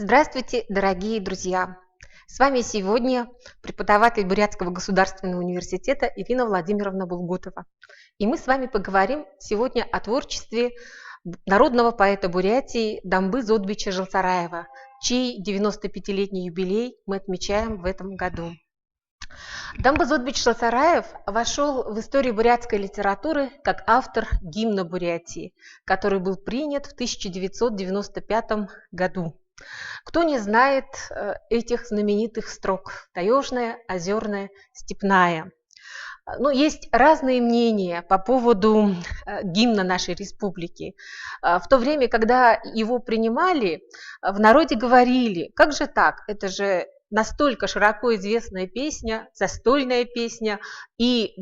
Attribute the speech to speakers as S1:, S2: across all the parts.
S1: Здравствуйте, дорогие друзья! С вами сегодня преподаватель Бурятского государственного университета Ирина Владимировна Булгутова. И мы с вами поговорим сегодня о творчестве народного поэта Бурятии Дамбы Зодбича Жылсараева, чей 95-летний юбилей мы отмечаем в этом году. Дамбы Зодбич Жылсараев вошел в историю бурятской литературы как автор гимна Бурятии, который был принят в 1995 году. Кто не знает этих знаменитых строк «Таежная, озерная, степная». Ну, есть разные мнения по поводу гимна нашей республики. В то время, когда его принимали, в народе говорили: как же так, это же настолько широко известная песня, застольная песня, и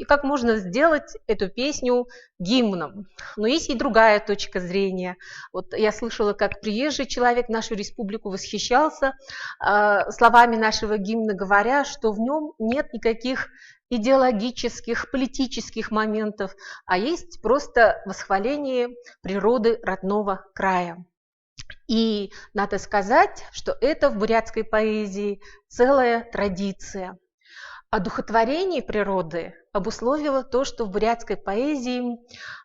S1: как можно сделать эту песню гимном? Но есть и другая точка зрения. Вот я слышала, как приезжий человек в нашу республику восхищался словами нашего гимна, говоря, что в нем нет никаких идеологических, политических моментов, а есть просто восхваление природы родного края. И надо сказать, что это в бурятской поэзии целая традиция. Одухотворение природы обусловило то, что в бурятской поэзии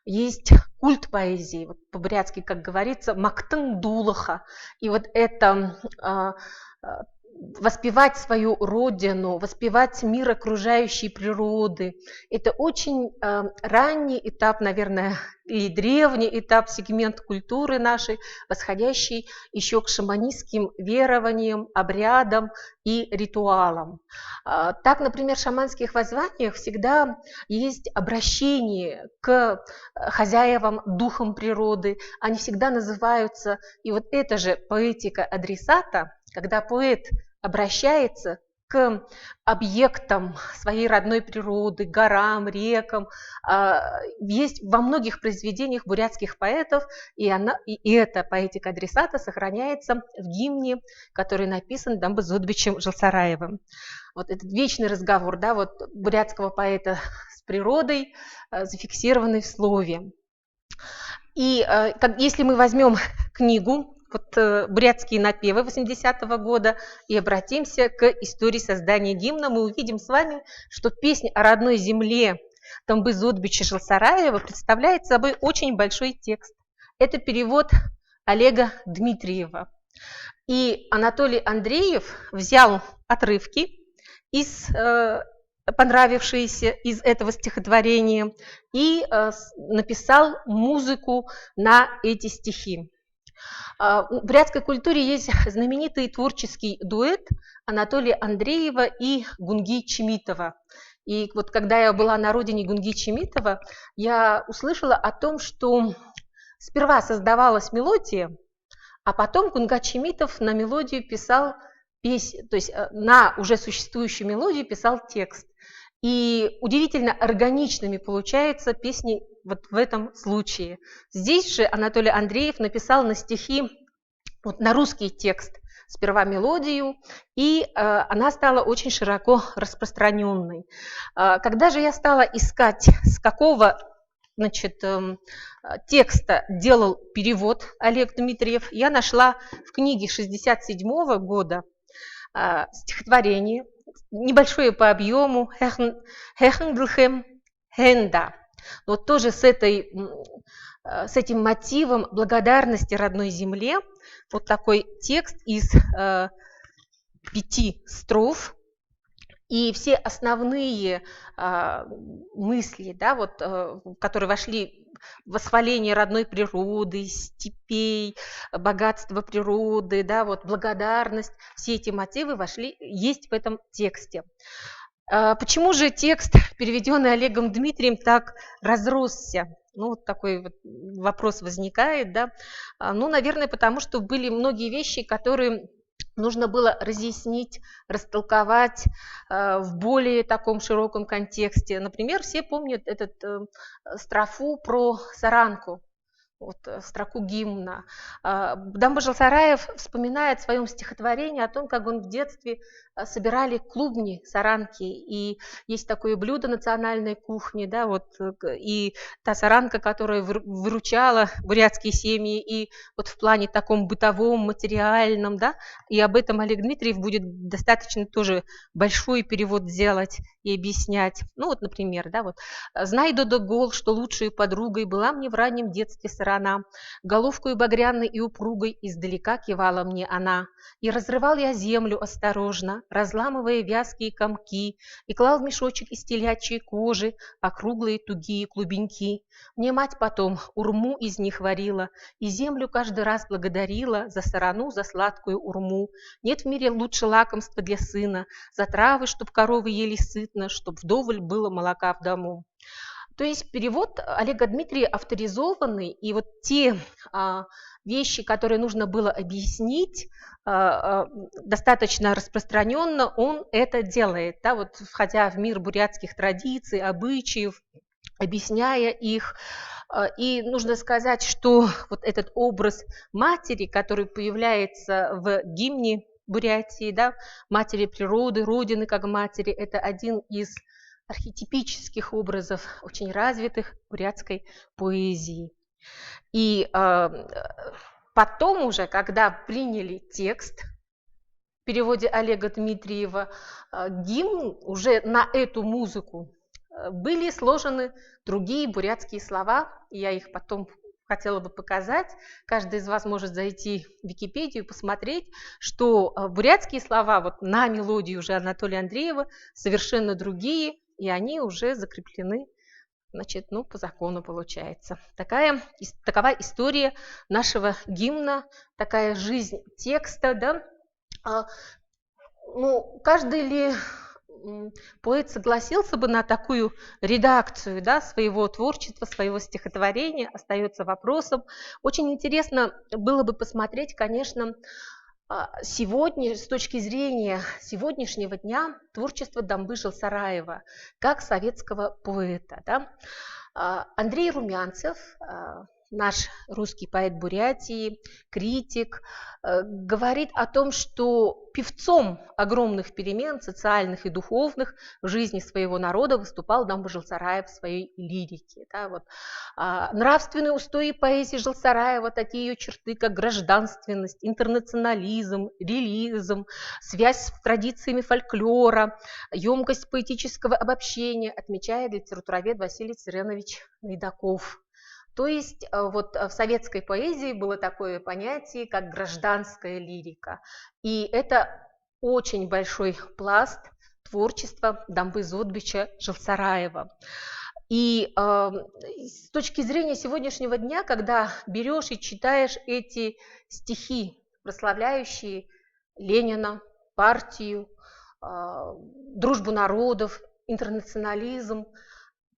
S1: есть культ поэзии. Вот по-бурятски, как говорится, мактың дулаха. И вот это воспевать свою родину, воспевать мир окружающей природы. Это очень ранний этап, наверное, или древний этап, сегмент культуры нашей, восходящий еще к шаманистским верованиям, обрядам и ритуалам. Так, например, в шаманских воззваниях всегда есть обращение к хозяевам, духам природы. Они всегда называются, и вот это же поэтика адресата, когда поэт обращается к объектам своей родной природы, горам, рекам. Есть во многих произведениях бурятских поэтов, и эта поэтика адресата сохраняется в гимне, который написан Дамбы Зодбичем Жылсараевым. Вот этот вечный разговор, да, вот бурятского поэта с природой, зафиксированный в слове. И если мы возьмем книгу «Бурятские напевы» 80-го года и обратимся к истории создания гимна, мы увидим с вами, что песня о родной земле Дамбы Зодбича Жылсараева представляет собой очень большой текст. Это перевод Олега Дмитриева. И Анатолий Андреев взял отрывки понравившиеся из этого стихотворения и написал музыку на эти стихи. В бурятской культуре есть знаменитый творческий дуэт Анатолия Андреева и Гунги Чемитова. И вот когда я была на родине Гунги Чемитова, я услышала о том, что сперва создавалась мелодия, а потом Гунга Чемитов на мелодию писал песню, то есть на уже существующую мелодию писал текст. И удивительно органичными получаются песни вот в этом случае. Здесь же Анатолий Андреев написал на стихи, на русский текст, сперва мелодию, и она стала очень широко распространенной. Когда же я стала искать, с какого текста делал перевод Олег Дмитриев, я нашла в книге 1967 года стихотворение, небольшое по объему, «Хехндлхем хенда». Вот тоже с этим мотивом благодарности родной земле, вот такой текст из 5 строф. И все основные мысли, да, которые вошли в восхваление родной природы, степей, богатства природы, да, благодарность, все эти мотивы есть в этом тексте. Почему же текст, переведенный Олегом Дмитрием, так разросся? Такой вопрос возникает, да. Наверное, потому что были многие вещи, которые нужно было разъяснить, растолковать в более таком широком контексте. Например, все помнят строфу про Саранку, строку гимна. Дамба Жылсараев вспоминает в своем стихотворении о том, как он в детстве собирали клубни, саранки, и есть такое блюдо национальной кухни, да, вот, и та саранка, которая выручала бурятские семьи, и вот в плане таком бытовом, материальном, да, и об этом Олег Дмитриев будет достаточно тоже большой перевод сделать и объяснять. Ну вот, например, да, вот, «Знай, Додо Гол, что лучшей подругой была мне в раннем детстве сторона, головкою багряной и упругой издалека кивала мне она, и разрывал я землю осторожно, разламывая вязкие комки, и клал в мешочек из телячьей кожи округлые тугие клубеньки. Мне мать потом урму из них варила, и землю каждый раз благодарила за сарану, за сладкую урму. Нет в мире лучше лакомства для сына, за травы, чтоб коровы ели сытно, чтоб вдоволь было молока в дому». То есть перевод Олега Дмитрия авторизованный, и вот те вещи, которые нужно было объяснить достаточно распространенно, он это делает, да, вот, входя в мир бурятских традиций, обычаев, объясняя их. И нужно сказать, что вот этот образ матери, который появляется в гимне Бурятии, да, матери природы, родины как матери, это один из архетипических образов, очень развитых бурятской поэзии. И потом уже, когда приняли текст в переводе Олега Дмитриева, гимн, уже на эту музыку были сложены другие бурятские слова, я их потом хотела бы показать. Каждый из вас может зайти в Википедию и посмотреть, что бурятские слова вот на мелодии уже Анатолия Андреева совершенно другие, и они уже закреплены, значит, ну, по закону получается. Такова история нашего гимна, такая жизнь текста, да. Ну, каждый ли поэт согласился бы на такую редакцию, да, своего творчества, своего стихотворения, остается вопросом. Очень интересно было бы посмотреть, конечно, сегодня, с точки зрения сегодняшнего дня, творчество Дамбы Жылсараева как советского поэта. Да? Андрей Румянцев, наш русский поэт Бурятии, критик, говорит о том, что певцом огромных перемен, социальных и духовных, в жизни своего народа выступал Дамба Жылсараев в своей лирике. Да, вот. Нравственные устои поэзии Жылсараева, такие ее черты, как гражданственность, интернационализм, релизм, связь с традициями фольклора, емкость поэтического обобщения, отмечает литературовед Василий Царенович Найдаков. То есть вот в советской поэзии было такое понятие, как гражданская лирика. И это очень большой пласт творчества Дамбы Зодбича Жылсараева. И с точки зрения сегодняшнего дня, когда берешь и читаешь эти стихи, прославляющие Ленина, партию, дружбу народов, интернационализм,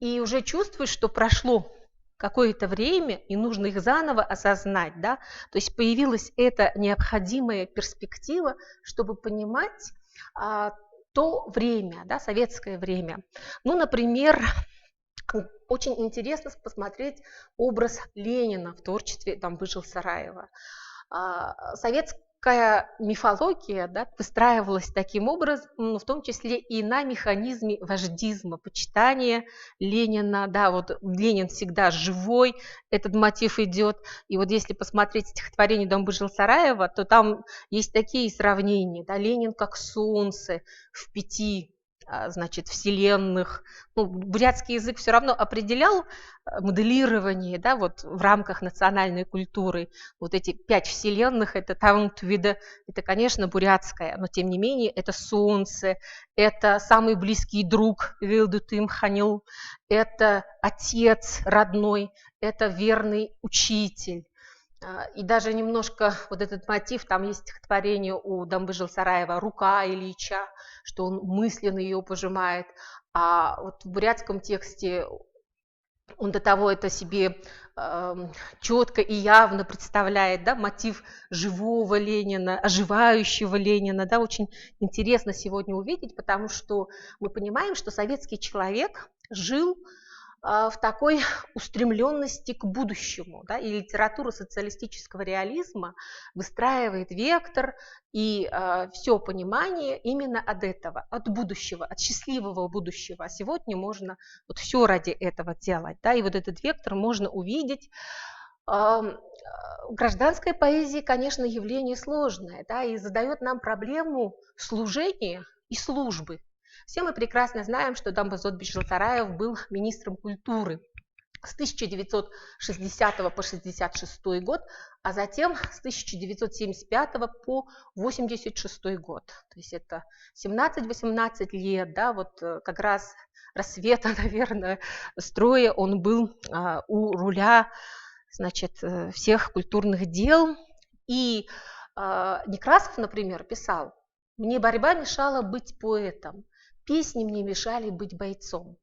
S1: и уже чувствуешь, что прошло какое-то время, и нужно их заново осознать, да, то есть появилась эта необходимая перспектива, чтобы понимать то время, да, советское время. Ну, например, очень интересно посмотреть образ Ленина в творчестве Дамбы Жылсараева. Советская мифология, да, выстраивалась таким образом, в том числе и на механизме вождизма, почитания Ленина. Да, вот Ленин всегда живой, этот мотив идет. И вот если посмотреть стихотворение Дамбы Жылсараева, то там есть такие сравнения. Да, Ленин как солнце в 5, значит, вселенных. Ну, бурятский язык все равно определял моделирование, да, вот в рамках национальной культуры. Вот эти 5 вселенных, это Таунтвида, это, конечно, бурятская, но тем не менее это солнце, это самый близкий друг Вилдутым Ханил, это отец родной, это верный учитель. И даже немножко вот этот мотив, там есть стихотворение у Дамбы Жылсараева «Рука Ильича», что он мысленно ее пожимает. А вот в бурятском тексте он до того это себе четко и явно представляет, да, мотив живого Ленина, оживающего Ленина. Да, очень интересно сегодня увидеть, потому что мы понимаем, что советский человек жил в такой устремленности к будущему. Да, и литература социалистического реализма выстраивает вектор и все понимание именно от этого, от будущего, от счастливого будущего. А сегодня можно вот все ради этого делать. Да, и вот этот вектор можно увидеть. Гражданская поэзия, конечно, явление сложное, да, и задает нам проблему служения и службы. Все мы прекрасно знаем, что Дамба Зодбич Жалтараев был министром культуры с 1960 по 1966 год, а затем с 1975 по 1986 год. То есть это 17-18 лет, да, вот как раз рассвета, наверное, строя он был у руля, значит, всех культурных дел. И Некрасов, например, писал: «Мне борьба мешала быть поэтом, песни мне мешали быть бойцом».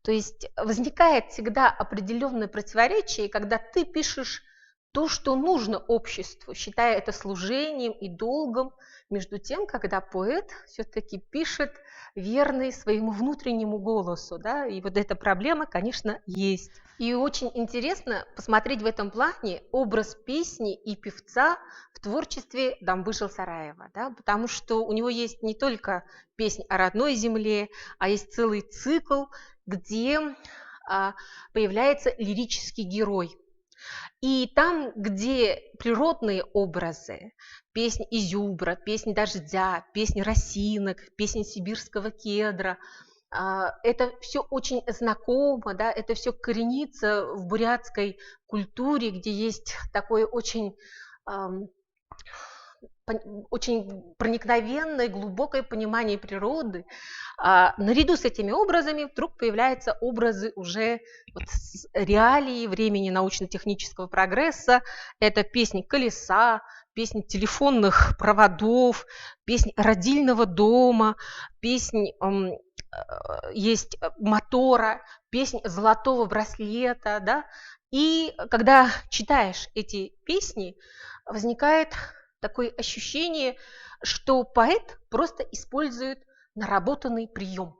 S1: То есть возникает всегда определенное противоречие, когда ты пишешь то, что нужно обществу, считая это служением и долгом, между тем, когда поэт все-таки пишет верный своему внутреннему голосу. Да? И вот эта проблема, конечно, есть. И очень интересно посмотреть в этом плане образ песни и певца в творчестве Дамбы Жалтараева, да? Потому что у него есть не только песнь о родной земле, а есть целый цикл, где появляется лирический герой. И там, где природные образы, песнь изюбра, песнь дождя, песнь росинок, песнь сибирского кедра, это все очень знакомо, да, это все коренится в бурятской культуре, где есть такое очень проникновенное, глубокое понимание природы. Наряду с этими образами вдруг появляются образы уже вот реалии времени научно-технического прогресса. Это песни колеса, песни телефонных проводов, песни родильного дома, песни есть мотора, песнь золотого браслета. Да? И когда читаешь эти песни, возникает такое ощущение, что поэт просто использует наработанный прием.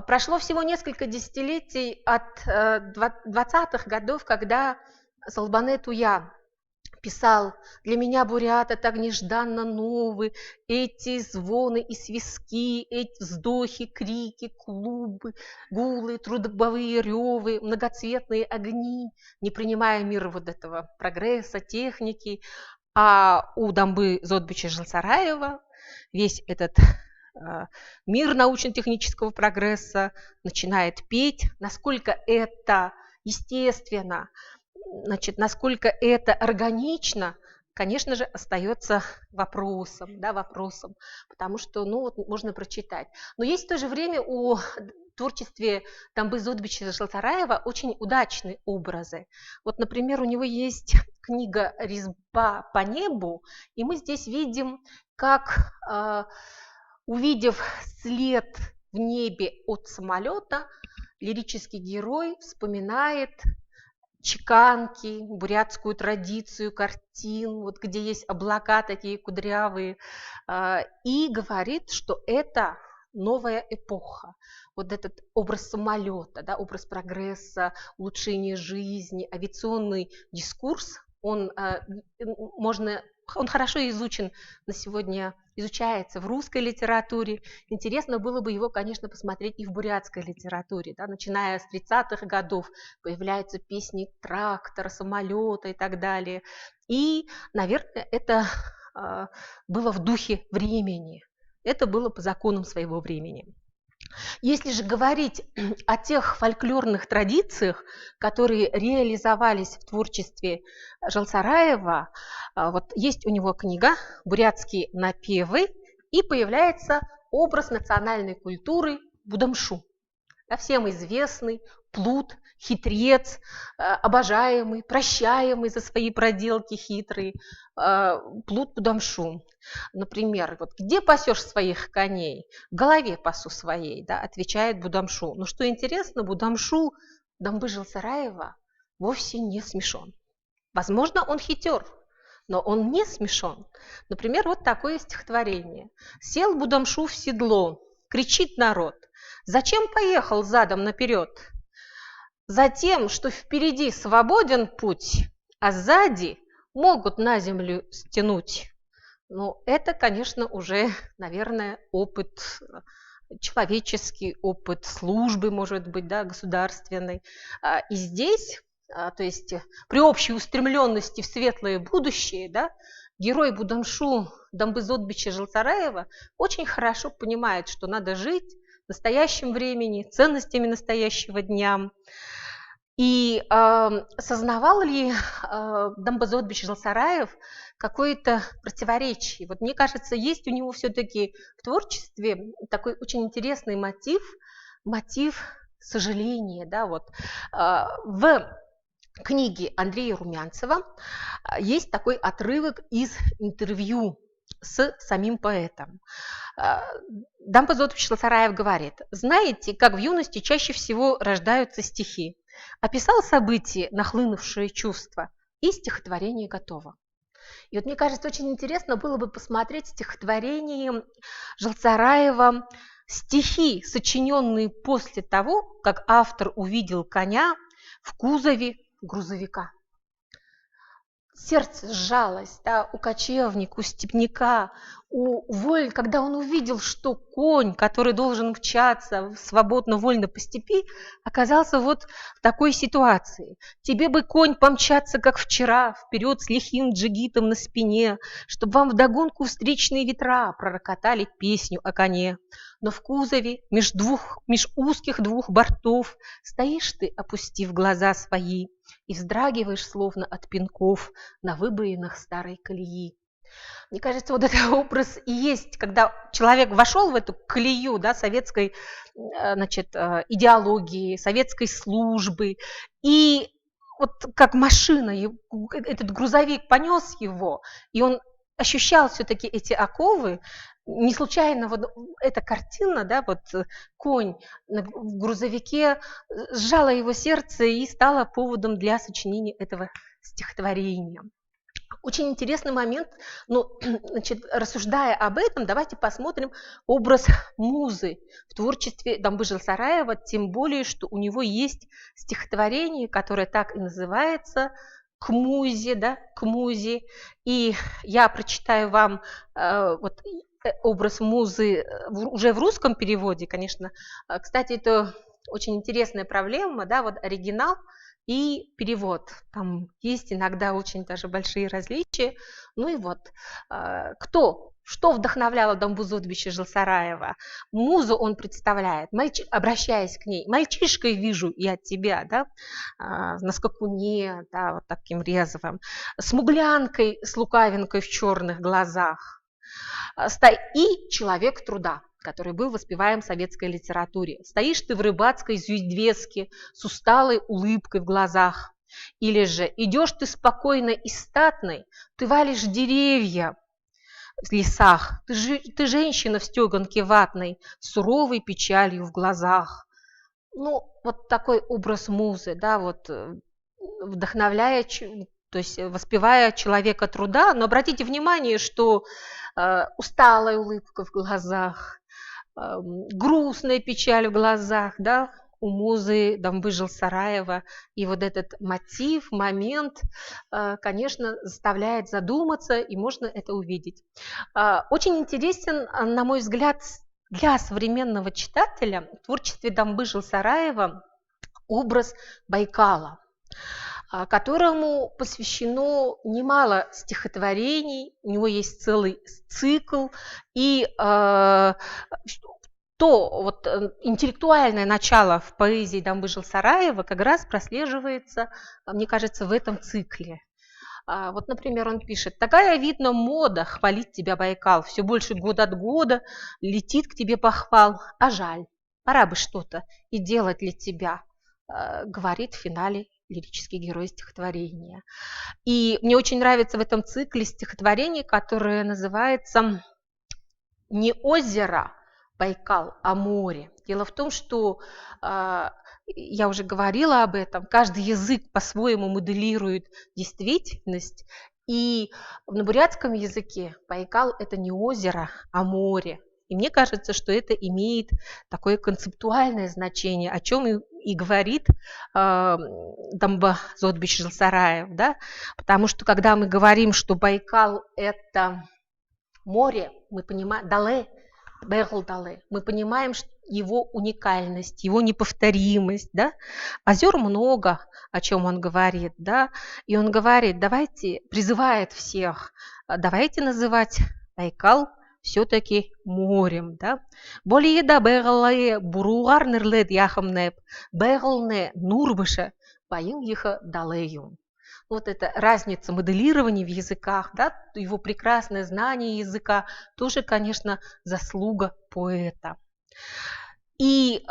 S1: Прошло всего несколько десятилетий от 20-х годов, когда Салбане Туя писал: «Для меня, бурята, так нежданно новы эти звоны и свистки, эти вздохи, крики, клубы, гулы, трудовые ревы, многоцветные огни», не принимая мир вот этого прогресса, техники. А у Дамбы Зодбича Жалтараева весь этот мир научно-технического прогресса начинает петь, насколько это естественно, значит, насколько это органично, конечно же, остается вопросом, да, вопросом, потому что, ну, вот можно прочитать. Но есть в то же время у творчестве Дамбы Зодбича Жалтараева очень удачные образы. Вот, например, у него есть книга «Резьба по небу», и мы здесь видим, как, увидев след в небе от самолета, лирический герой вспоминает чеканки, бурятскую традицию картин, вот где есть облака такие кудрявые, и говорит, что это новая эпоха. Вот этот образ самолета, да, образ прогресса, улучшения жизни, авиационный дискурс, он хорошо изучен на сегодня, изучается в русской литературе. Интересно было бы его, конечно, посмотреть и в бурятской литературе. Да? Начиная с 30-х годов появляются песни трактора, самолета и так далее. И, наверное, это было в духе времени. Это было по законам своего времени. Если же говорить о тех фольклорных традициях, которые реализовались в творчестве Жалтараева, вот есть у него книга «Бурятские напевы», и появляется образ национальной культуры Будамшу. Да, всем известный плут, хитрец, обожаемый, прощаемый за свои проделки хитрые, плут Будамшу. Например, вот где пасешь своих коней? В голове пасу своей, да, отвечает Будамшу. Но что интересно, Будамшу Дамбы Жалтараева вовсе не смешон. Возможно, он хитер, но он не смешон. Например, вот такое стихотворение. «Сел Будамшу в седло, кричит народ: Зачем поехал задом наперед? Затем, что впереди свободен путь, а сзади могут на землю стянуть. Ну, это, конечно, уже, наверное, опыт, человеческий опыт службы, может быть, да, государственной. И здесь, то есть при общей устремленности в светлое будущее, да, герой Будамшу Дамбы-Зодбича Жылсараева очень хорошо понимает, что надо жить в настоящем времени, ценностями настоящего дня. И сознавал ли Дамбы-Зодбич Жылсараев какое-то противоречие? Вот мне кажется, есть у него все-таки в творчестве такой очень интересный мотив сожаления. Да, вот. В книге Андрея Румянцева есть такой отрывок из интервью с самим поэтом. Дамбы-Зодбич Жылсараев говорит: «Знаете, как в юности чаще всего рождаются стихи? Описал события, нахлынувшие чувства, и стихотворение готово». И вот мне кажется, очень интересно было бы посмотреть стихотворение Жылсараева, стихи, сочиненные после того, как автор увидел коня в кузове грузовика. Сердце сжалось, да, у кочевника, у степняка, когда он увидел, что конь, который должен мчаться свободно, вольно по степи, оказался вот в такой ситуации. Тебе бы конь помчаться, как вчера, вперед с лихим джигитом на спине, чтобы вам вдогонку встречные ветра пророкотали песню о коне. Но в кузове меж узких двух бортов стоишь ты, опустив глаза свои, и вздрагиваешь, словно от пинков на выбоинах старой колеи. Мне кажется, вот этот образ и есть, когда человек вошел в эту колею, да, советской, значит, идеологии, советской службы, и вот как машина, этот грузовик понес его, и он ощущал все-таки эти оковы. Не случайно вот эта картина, да, вот конь в грузовике сжала его сердце и стала поводом для сочинения этого стихотворения. Очень интересный момент, но, значит, рассуждая об этом, давайте посмотрим образ музы в творчестве Дамбы Жылсараева, тем более, что у него есть стихотворение, которое так и называется «К музе», да, «К музе». И я прочитаю вам вот образ музы уже в русском переводе, конечно. Кстати, это очень интересная проблема, да, вот оригинал и перевод. Там есть иногда очень даже большие различия. Ну и вот, что вдохновляло Дамбы-Зодбича Жылсараева? Музу он представляет, обращаясь к ней: «Мальчишкой вижу я тебя, да, на скакуне, да, вот таким резвым, смуглянкой с лукавинкой в черных глазах, и человек труда», который был воспеваем в советской литературе. «Стоишь ты в рыбацкой зюдвеске с усталой улыбкой в глазах». Или же «Идешь ты спокойно и статной, ты валишь деревья в лесах, ты женщина в стеганке ватной, с суровой печалью в глазах». Ну, вот такой образ музы, да, вот вдохновляя, то есть воспевая человека труда. Но обратите внимание, что усталая улыбка в глазах, грустная печаль в глазах, да, у музы Дамбы Жылсараева. И вот этот мотив, момент, конечно, заставляет задуматься, и можно это увидеть. Очень интересен, на мой взгляд, для современного читателя в творчестве Дамбы Жылсараева образ Байкала, которому посвящено немало стихотворений, у него есть целый цикл, и вот интеллектуальное начало в поэзии Дамбы Жылсараева как раз прослеживается, мне кажется, в этом цикле. Вот, например, он пишет: «Такая, видно, мода хвалить тебя, Байкал, все больше год от года летит к тебе похвал, а жаль, пора бы что-то и делать для тебя», говорит в финале лирический герой стихотворения. И мне очень нравится в этом цикле стихотворение, которое называется не озеро Байкал, а море. Дело в том, что я уже говорила об этом, каждый язык по-своему моделирует действительность, и на бурятском языке Байкал – это не озеро, а море. И мне кажется, что это имеет такое концептуальное значение, о чем и говорит Дамба-Зодбич Жылсараев, да? Потому что когда мы говорим, что Байкал – это море, мы понимаем, Дале, Бегл Дале, мы понимаем его уникальность, его неповторимость, да? Озер много, о чем он говорит, да? И он говорит, призывает всех, давайте называть Байкал все-таки морем, да? Более да Беглае буругар нерлед яхамнеп, Беглне нурбыше, поим еха далею. Вот эта разница моделирования в языках, да, его прекрасное знание языка, тоже, конечно, заслуга поэта. И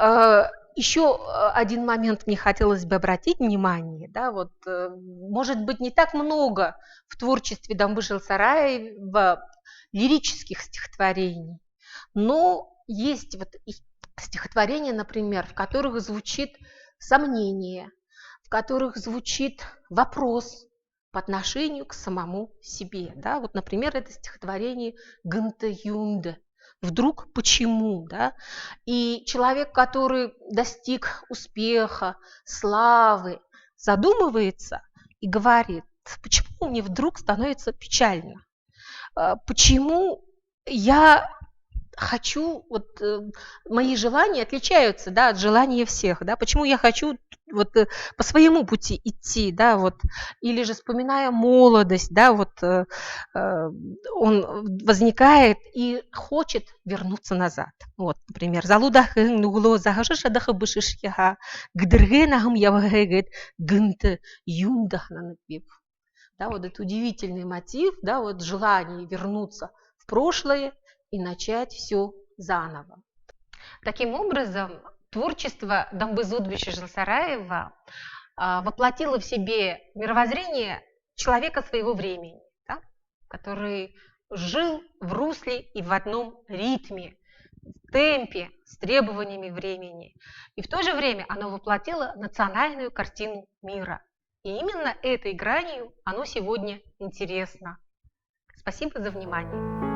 S1: еще один момент мне хотелось бы обратить внимание, да, вот, может быть, не так много в творчестве Дамбы Жылсараева лирических стихотворений, но есть вот стихотворения, например, в которых звучит сомнение, в которых звучит вопрос по отношению к самому себе. Да? Вот, например, это стихотворение «Гнте юнде». Вдруг почему? Да? И человек, который достиг успеха, славы, задумывается и говорит, почему мне вдруг становится печально? Почему я хочу, мои желания отличаются, да, от желания всех, да, почему я хочу по своему пути идти, да, или же вспоминая молодость, да, он возникает и хочет вернуться назад. Вот, например, залудахын нугло загашашадаха бышишьяха гдыргенахым явгэгет гынты юндахнанапив. Да, вот этот удивительный мотив, да, вот желание вернуться в прошлое и начать все заново. Таким образом, творчество Дамбы-Зодбича Жылсараева воплотило в себе мировоззрение человека своего времени, да, который жил в русле и в одном ритме, в темпе, с требованиями времени. И в то же время оно воплотило национальную картину мира. И именно этой гранью оно сегодня интересно. Спасибо за внимание.